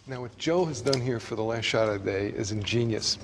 Now what Joe has done here for the last shot of the day is ingenious.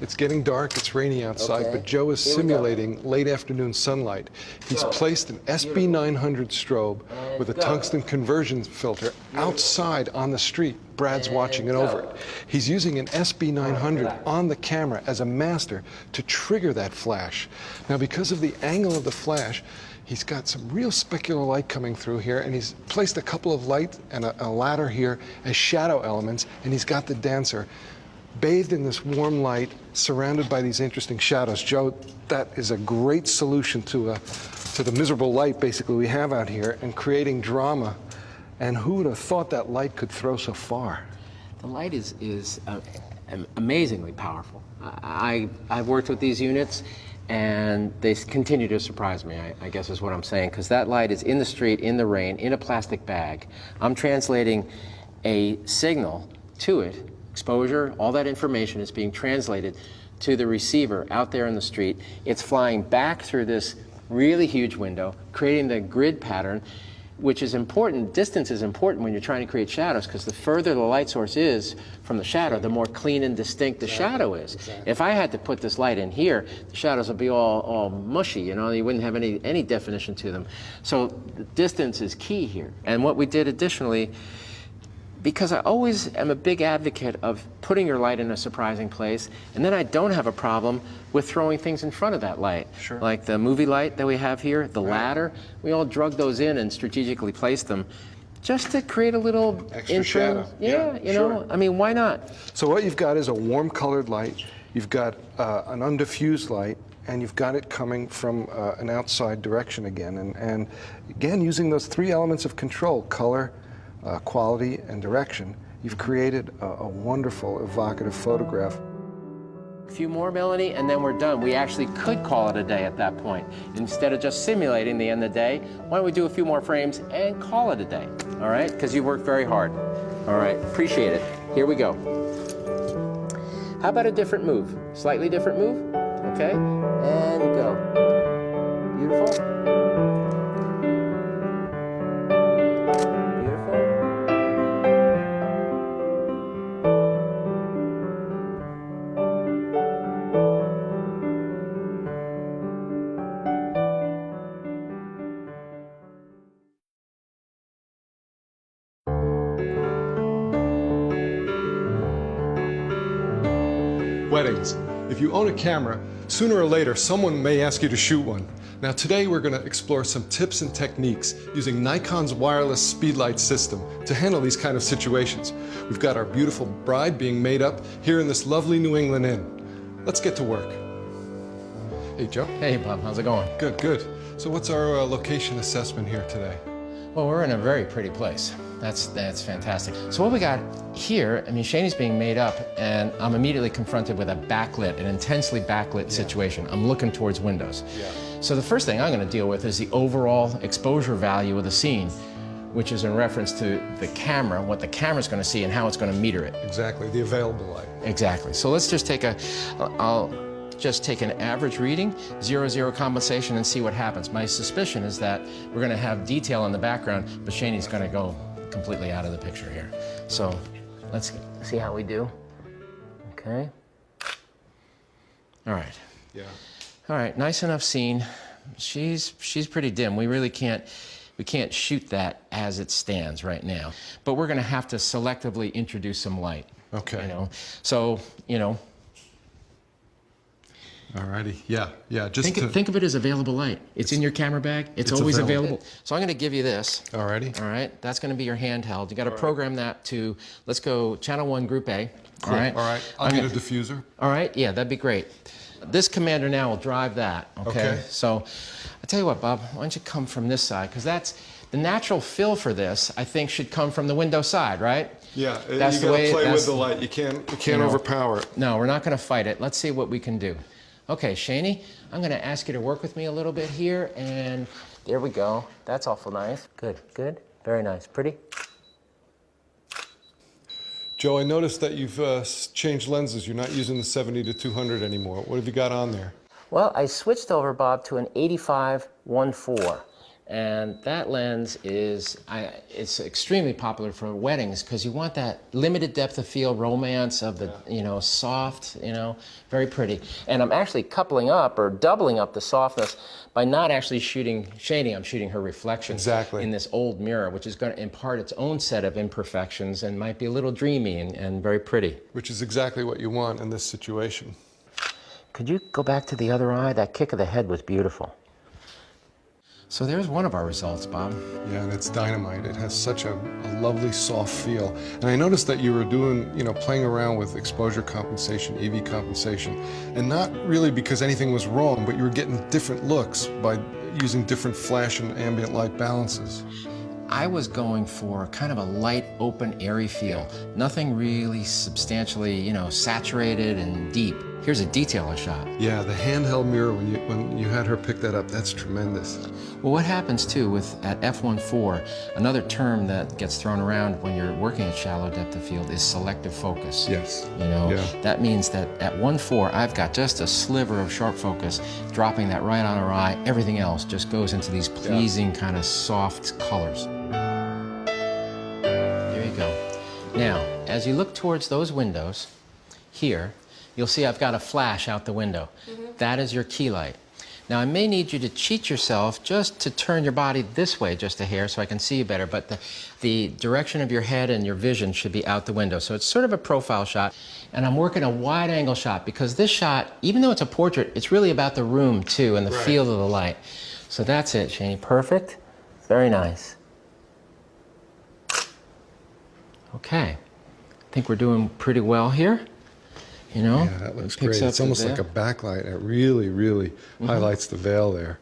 It's getting dark, it's rainy outside, but Joe is simulating late afternoon sunlight. He's placed an SB900 strobe with a tungsten conversion filter outside on the street. Brad's watching it over it. He's using an SB900 on the camera as a master to trigger that flash. Now because of the angle of the flash, he's got some real specular light coming through here, and he's placed a couple of lights and a ladder here as shadow elements, and he's got the dancer bathed in this warm light, surrounded by these interesting shadows. Joe, that is a great solution to the miserable light, basically, we have out here, and creating drama. And who would have thought that light could throw so far? The light is amazingly powerful. I've worked with these units, and they continue to surprise me, I guess is what I'm saying, because that light is in the street, in the rain, in a plastic bag. I'm translating a signal to it. Exposure, all that information is being translated to the receiver out there in the street. It's flying back through this really huge window, creating the grid pattern, which is important. Distance is important when you're trying to create shadows, because the further the light source is from the shadow, the more clean and distinct the shadow is. If I had to put this light in here, the shadows would be all mushy, you know, you wouldn't have any definition to them. So the distance is key here. And what we did additionally, because I always am a big advocate of putting your light in a surprising place, and then I don't have a problem with throwing things in front of that light. Sure. Like the movie light that we have here, the ladder, we all drug those in and strategically placed them just to create a little extra shadow. Yeah, you know, I mean, why not? So what you've got is a warm colored light, you've got an undiffused light, and you've got it coming from an outside direction again. And again, using those three elements of control, color, quality, and direction, you've created a wonderful, evocative photograph. A few more, Melanie, and then we're done. We actually could call it a day at that point. Instead of just simulating the end of the day, why don't we do a few more frames and call it a day, all right? Because you worked very hard. All right, appreciate it. Here we go. How about a different move? Slightly different move, okay? And go. Beautiful. Weddings. If you own a camera, sooner or later someone may ask you to shoot one. Now today we're going to explore some tips and techniques using Nikon's wireless speedlight system to handle these kind of situations. We've got our beautiful bride being made up here in this lovely New England inn. Let's get to work. Hey Joe. Hey Bob, how's it going? Good, good. So what's our location assessment here today? Well, we're in a very pretty place. That's fantastic. So what we got here, I mean, Shaney's being made up, and I'm immediately confronted with a backlit, an intensely backlit situation. I'm looking towards windows. So the first thing I'm going to deal with is the overall exposure value of the scene, which is in reference to the camera, what the camera's going to see and how it's going to meter it. Exactly, the available light. Exactly. So let's just take I'll just take an average reading, 0-0 compensation, and see what happens. My suspicion is that we're going to have detail in the background, but Shaney's going to go completely out of the picture here. So let's see how we do. Okay. All right. Yeah. All right, nice enough scene. She's pretty dim. We really can't shoot that as it stands right now. But we're going to have to selectively introduce some light. Okay. You know. So, you know, alrighty, yeah. Just think of it as available light. It's in your camera bag. It's always available. So I'm going to give you this. Alrighty. All right, that's going to be your handheld. You got to program that to, let's go channel 1, group A. Cool. All right. I'll need a diffuser. All right, yeah, that'd be great. This commander now will drive that. Okay. So I tell you what, Bob, why don't you come from this side? Because that's the natural fill for this. I think should come from the window side, right? Yeah, that's you got to play with the light. You can't overpower it. No, we're not going to fight it. Let's see what we can do. Okay, Shaney, I'm going to ask you to work with me a little bit here, and there we go. That's awful nice. Good, good. Very nice. Pretty. Joe, I noticed that you've changed lenses. You're not using the 70 to 200 anymore. What have you got on there? Well, I switched over, Bob, to an 85-1.4. And that lens is, it's extremely popular for weddings because you want that limited depth of field romance of the, you know, soft, you know, very pretty. And I'm actually coupling up or doubling up the softness by not actually shooting shading. I'm shooting her reflection in this old mirror, which is going to impart its own set of imperfections and might be a little dreamy and very pretty. Which is exactly what you want in this situation. Could you go back to the other eye? That kick of the head was beautiful. So there's one of our results, Bob. Yeah, and it's dynamite. It has such a lovely, soft feel. And I noticed that you were doing, you know, playing around with exposure compensation, EV compensation, and not really because anything was wrong, but you were getting different looks by using different flash and ambient light balances. I was going for kind of a light, open, airy feel. Nothing really substantially, you know, saturated and deep. Here's a detail I shot. Yeah, the handheld mirror, when you had her pick that up, that's tremendous. Well, what happens too at f1.4, another term that gets thrown around when you're working at shallow depth of field is selective focus. Yes. You know, yeah. That means that at 1.4, I've got just a sliver of sharp focus, dropping that right on her eye. Everything else just goes into these pleasing kind of soft colors. There you go. Now, as you look towards those windows here, you'll see I've got a flash out the window. That is your key light. Now I may need you to cheat yourself just to turn your body this way just a hair so I can see you better, but the direction of your head and your vision should be out the window. So it's sort of a profile shot, and I'm working a wide angle shot because this shot, even though it's a portrait, it's really about the room too and the field of the light. So that's it, Shani. Perfect. Very nice. Okay. I think we're doing pretty well here. You know? Yeah, that looks great. It's almost like a backlight. It really, really highlights the veil there.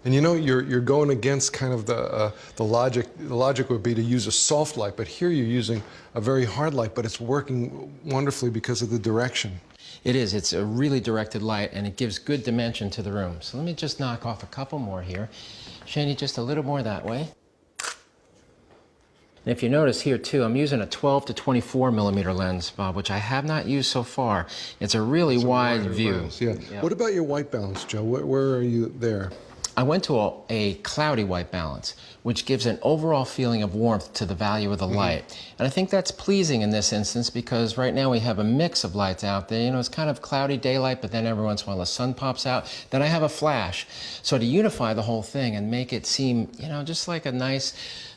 And you know, you're going against kind of the logic. The logic would be to use a soft light, but here you're using a very hard light, but it's working wonderfully because of the direction. It is. It's a really directed light, and it gives good dimension to the room. So let me just knock off a couple more here. Shani, just a little more that way. And if you notice here too, I'm using a 12 to 24 millimeter lens, Bob, which I have not used so far. It's a really wide view. Lens, yeah. What about your white balance, Joe? Where are you there? I went to a cloudy white balance, which gives an overall feeling of warmth to the value of the light. And I think that's pleasing in this instance because right now we have a mix of lights out there. You know, it's kind of cloudy daylight, but then every once in a while the sun pops out. Then I have a flash. So to unify the whole thing and make it seem, you know, just like a nice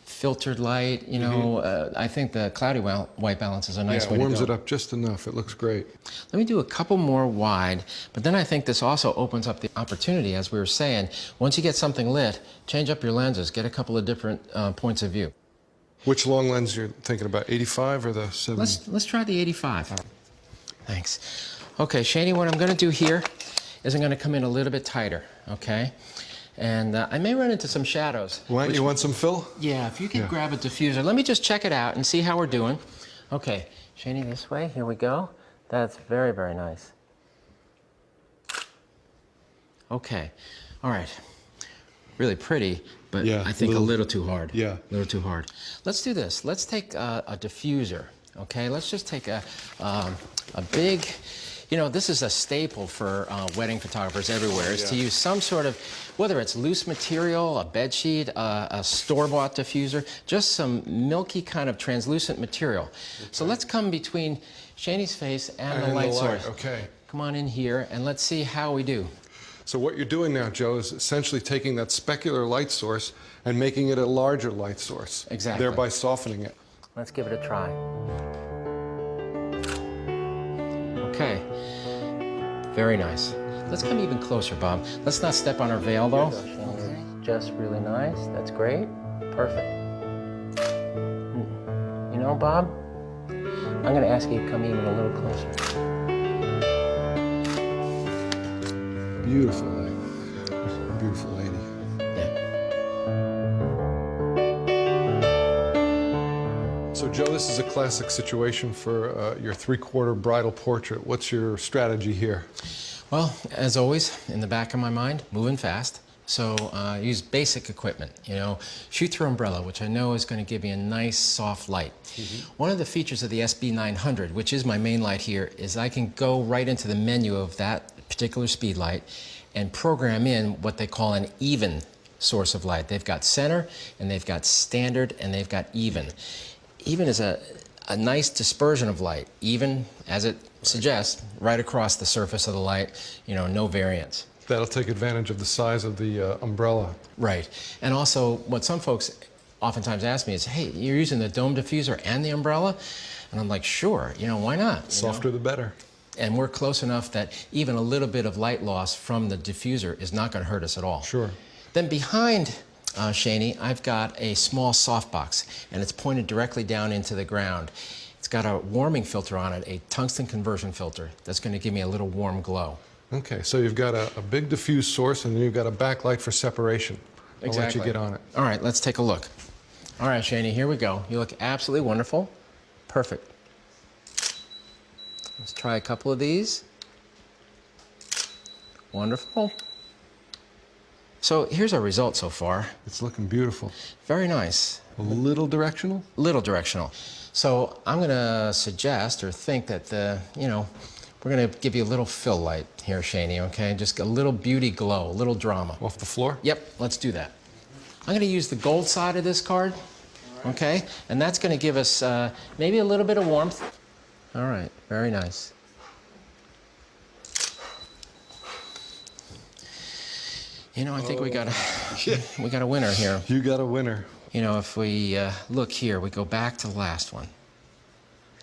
filtered light, you know, I think the cloudy white balance is a nice way to go. It warms it up just enough. It looks great. Let me do a couple more wide, but then I think this also opens up the opportunity, as we were saying, once you get something lit, change up your lenses, get a couple of different points of view. Which long lens you're thinking about, 85 or the 70? Let's try the 85. Thanks. Okay, Shani, what I'm going to do here is I'm going to come in a little bit tighter, okay? And I may run into some shadows. You want some fill? Yeah, if you could grab a diffuser. Let me just check it out and see how we're doing. Okay, Shani, this way. Here we go. That's very, very nice. Okay, all right. Really pretty, but I think a little too hard. Yeah. A little too hard. Let's do this. Let's take a diffuser, okay? Let's just take a big... You know, this is a staple for wedding photographers everywhere, is to use some sort of, whether it's loose material, a bed sheet, a store-bought diffuser, just some milky kind of translucent material. Okay. So let's come between Shani's face and the light source. Okay. Come on in here and let's see how we do. So what you're doing now, Joe, is essentially taking that specular light source and making it a larger light source. Exactly. Thereby softening it. Let's give it a try. Okay. Very nice. Let's come even closer, Bob. Let's not step on our veil, though. Okay. Just really nice. That's great. Perfect. You know, Bob, I'm going to ask you to come even a little closer. Beautiful lady. Beautiful lady. So, Joe, this is a classic situation for your three-quarter bridal portrait. What's your strategy here? Well, as always, in the back of my mind, moving fast. So use basic equipment, you know, shoot through umbrella, which I know is going to give me a nice soft light. One of the features of the SB900, which is my main light here, is I can go right into the menu of that particular speed light and program in what they call an even source of light. They've got center, and they've got standard, and they've got even. Even is a nice dispersion of light, even, as it suggests, right across the surface of the light, you know, no variance. That'll take advantage of the size of the umbrella. Right. And also, what some folks oftentimes ask me is, hey, you're using the dome diffuser and the umbrella? And I'm like, sure, you know, why not? Softer the better. And we're close enough that even a little bit of light loss from the diffuser is not going to hurt us at all. Sure. Then behind Shani, I've got a small softbox, and it's pointed directly down into the ground. It's got a warming filter on it, a tungsten conversion filter, that's going to give me a little warm glow. Okay, so you've got a big diffuse source, and then you've got a backlight for separation. I'll let you get on it. All right, let's take a look. All right, Shani, here we go. You look absolutely wonderful. Perfect. Let's try a couple of these. Wonderful. So here's our result so far. It's looking beautiful. Very nice. A little directional? Little directional. So I'm going to suggest or think that we're going to give you a little fill light here, Shani, okay? Just a little beauty glow, a little drama. Off the floor? Yep, let's do that. I'm going to use the gold side of this card, okay? And that's going to give us maybe a little bit of warmth. All right, very nice. You know, I think we got a winner here. You got a winner. You know, if we look here, we go back to the last one.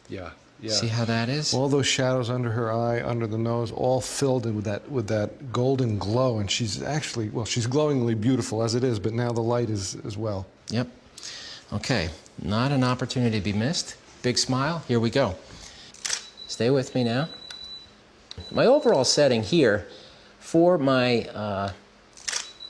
Yeah. See how that is? All those shadows under her eye, under the nose, all filled in with that golden glow, and she's actually, well, she's glowingly beautiful as it is, but now the light is as well. Yep. Okay, not an opportunity to be missed. Big smile, here we go. Stay with me now. My overall setting here for my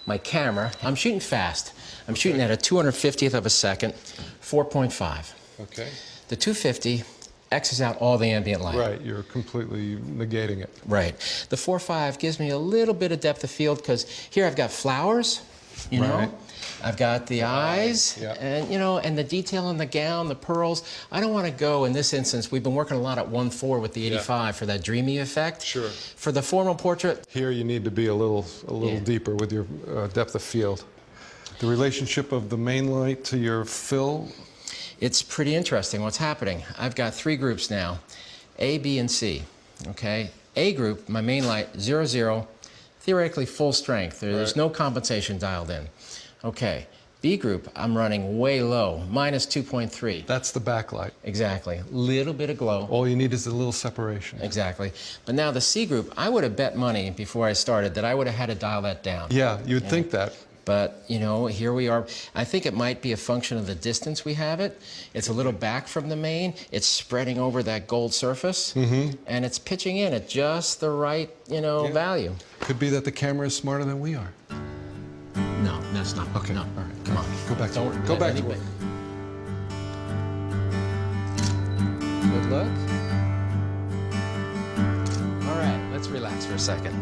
my camera, I'm shooting fast. I'm shooting at a 250th of a second, 4.5. Okay. The 250 X's out all the ambient light. Right, you're completely negating it. Right. The 4.5 gives me a little bit of depth of field because here I've got flowers, you know. Right. I've got the eyes, yeah. and you know, and the detail on the gown, the pearls. I don't want to go, in this instance, we've been working a lot at 1.4 with the 85 for that dreamy effect. Sure. For the formal portrait, Here you need to be a little deeper with your depth of field. The relationship of the main light to your fill. it's pretty interesting what's happening. I've got 3 groups now, A, B, and C, okay? A group, my main light, 0, 0, theoretically full strength. There's no compensation dialed in. Okay, B group, I'm running way low, minus 2.3. That's the backlight. Exactly, little bit of glow. All you need is a little separation. Exactly. But now the C group, I would have bet money before I started that I would have had to dial that down. Yeah, you'd think that. But, you know, here we are. I think it might be a function of the distance we have it. It's a little back from the main. It's spreading over that gold surface. And it's pitching in at just the right, you know, value. Could be that the camera is smarter than we are. No, that's not. Okay. No. All right. Come on. Go back to Don't work. Go let back to anybody- work. Good look. All right, let's relax for a second.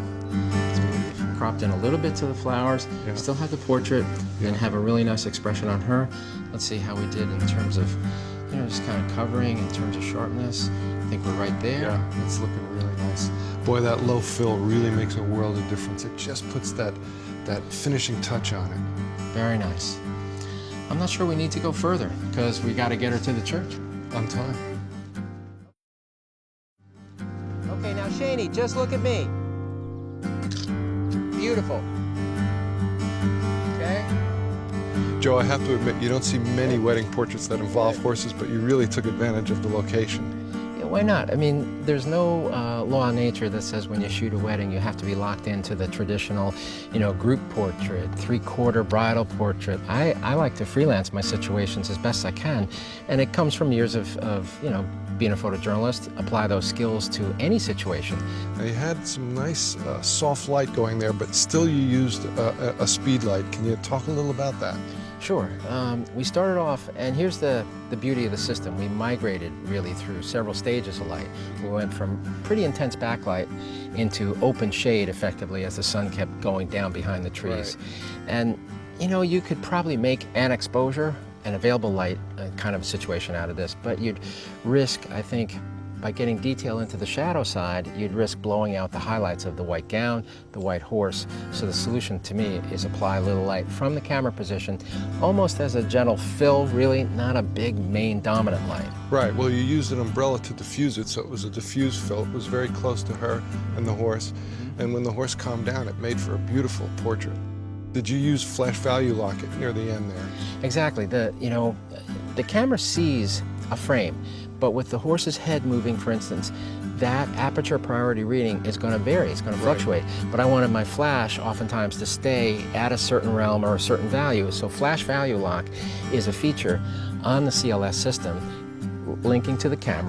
So we've cropped in a little bit to the flowers, still have the portrait, and have a really nice expression on her. Let's see how we did in terms of, you know, just kind of covering in terms of sharpness. I think we're right there. Yeah, it's looking really nice. Boy, that low fill really makes a world of difference. It just puts that finishing touch on it. Very nice. I'm not sure we need to go further because we got to get her to the church. On time. Okay, now Shani, just look at me. Beautiful. Okay? Joe, I have to admit, you don't see many wedding portraits that involve horses, but you really took advantage of the location. Yeah, why not? I mean, there's no law in nature that says when you shoot a wedding, you have to be locked into the traditional, you know, group portrait, 3/4 bridal portrait. I like to freelance my situations as best I can, and it comes from years of you know, being a photojournalist, apply those skills to any situation. Now, you had some nice soft light going there, but still you used a speed light. Can you talk a little about that? Sure. We started off, and here's the beauty of the system. We migrated really through several stages of light. We went from pretty intense backlight into open shade effectively as the sun kept going down behind the trees. Right. And you know, you could probably make an exposure and available light kind of situation out of this, but you'd risk, I think, by getting detail into the shadow side, you'd risk blowing out the highlights of the white gown, the white horse. So the solution to me is apply a little light from the camera position, almost as a gentle fill, really, not a big main dominant light. Right, well, you used an umbrella to diffuse it, so it was a diffuse fill. It was very close to her and the horse, and when the horse calmed down, it made for a beautiful portrait. Did you use flash value lock it near the end there? Exactly. The camera sees a frame, but with the horse's head moving, for instance, that aperture priority reading is going to vary, it's going to fluctuate. But I wanted my flash oftentimes to stay at a certain realm or a certain value. So flash value lock is a feature on the CLS system linking to the camera.